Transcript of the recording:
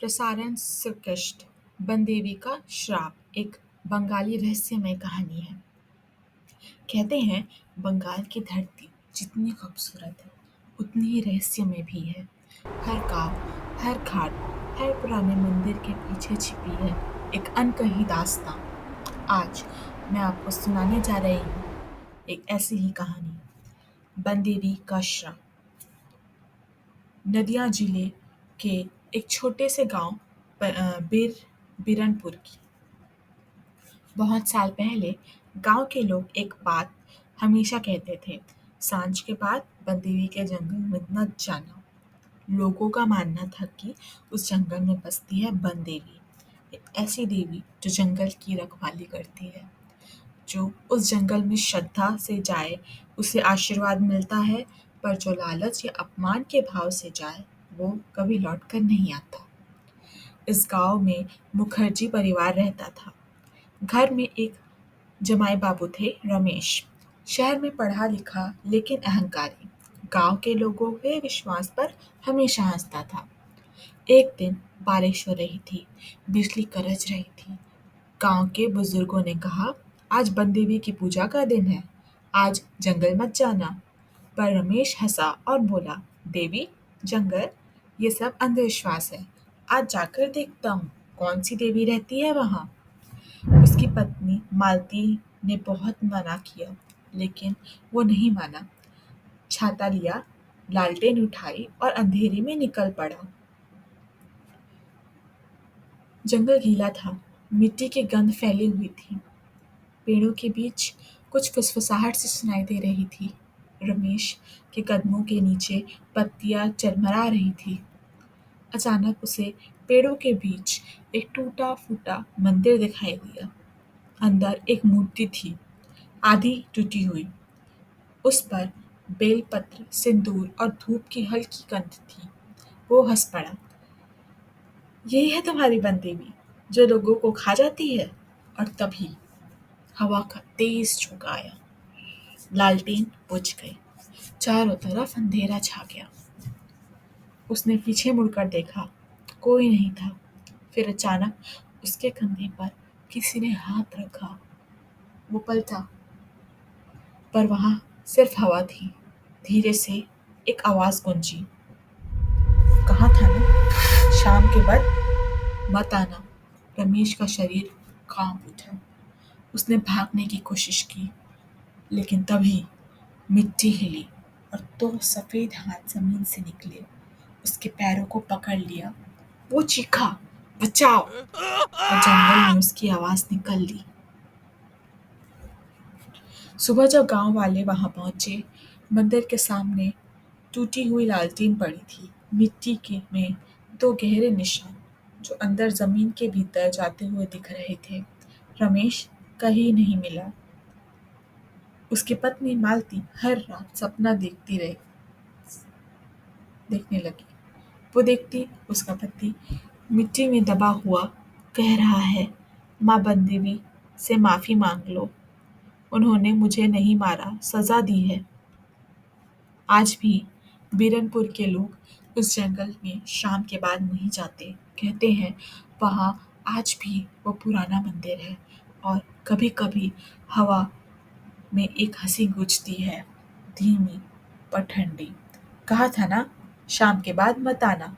प्रसारण संकष्ट बनदेवी का श्राप एक बंगाली रहस्यमय कहानी है। कहते हैं बंगाल की धरती जितनी खूबसूरत है उतनी ही रहस्यमय भी है। हर गांव, हर घाट, हर पुराने मंदिर के पीछे छिपी है एक अनकही दास्तां। आज मैं आपको सुनाने जा रही हूँ एक ऐसी ही कहानी, बनदेवी का श्राप। नदिया जिले के एक छोटे से गांव बिरनपुर की। बहुत साल पहले गांव के लोग एक बात हमेशा कहते थे, सांझ के बाद बनदेवी के जंगल में न जाना। लोगों का मानना था कि उस जंगल में बसती है बनदेवी, एक ऐसी देवी जो जंगल की रखवाली करती है। जो उस जंगल में श्रद्धा से जाए उसे आशीर्वाद मिलता है, पर जो लालच या अपमान के भाव से जाए वो कभी लौट कर नहीं आता। इस गांव में मुखर्जी परिवार रहता था। घर में एक जमाई बाबू थे, रमेश। शहर में पढ़ा लिखा लेकिन अहंकारी। गांव के लोगों के विश्वास पर हमेशा हंसता था। एक दिन बारिश हो रही थी, बिजली गरज रही थी। गांव के बुजुर्गों ने कहा, आज बनदेवी की पूजा का दिन है, आज जंगल मत जाना। पर रमेश हंसा और बोला, देवी, जंगल, ये सब अंधविश्वास है। आज जाकर देखता हूँ कौन सी देवी रहती है वहाँ। उसकी पत्नी मालती ने बहुत मना किया, लेकिन वो नहीं माना। छाता लिया, लालटेन उठाई और अंधेरे में निकल पड़ा। जंगल गीला था, मिट्टी की गंध फैली हुई थी। पेड़ों के बीच कुछ फुसफुसाहट सी सुनाई दे रही थी। रमेश के कदमों के नीचे पत्तियां चरमरा रही थी। अचानक उसे पेड़ों के बीच एक टूटा फूटा मंदिर दिखाई दिया। अंदर एक मूर्ति थी, आधी टूटी हुई। उस पर बेलपत्र, सिंदूर और धूप की हल्की गंध थी। वो हंस पड़ा। यही है तुम्हारी बनदेवी, जो लोगों को खा जाती है। और तभी हवा का तेज झोंका आया। लालटेन बुझ गई। चारों तरफ अंधेरा छा गया। उसने पीछे मुड़कर देखा, कोई नहीं था। फिर अचानक उसके कंधे पर किसी ने हाथ रखा। वो पलटा, पर वहां सिर्फ हवा थी। धीरे से एक आवाज गूंजी, कहा था ना, शाम के बाद मत आना। रमेश का शरीर कांप उठा। उसने भागने की कोशिश की, लेकिन तभी मिट्टी हिली और दो सफेद हाथ जमीन से निकले। उसके पैरों को पकड़ लिया। वो चीखा, बचाओ! और जंगल में उसकी आवाज निकल ली। सुबह जब गांव वाले वहां पहुंचे, मंदिर के सामने टूटी हुई लालटेन पड़ी थी। मिट्टी के में दो गहरे निशान, जो अंदर जमीन के भीतर जाते हुए दिख रहे थे। रमेश कहीं नहीं मिला। उसकी पत्नी मालती हर रात सपना देखने लगी। वो देखती उसका पति मिट्टी में दबा हुआ कह रहा है, माँ बनदेवी से माफी मांग लो, उन्होंने मुझे नहीं मारा, सजा दी है। आज भी बीरनपुर के लोग उस जंगल में शाम के बाद नहीं जाते। कहते हैं वहाँ आज भी वो पुराना मंदिर है और कभी-कभी हवा में एक हंसी गूंजती है, धीमी पर ठंडी। कहा था ना, शाम के बाद मत आना।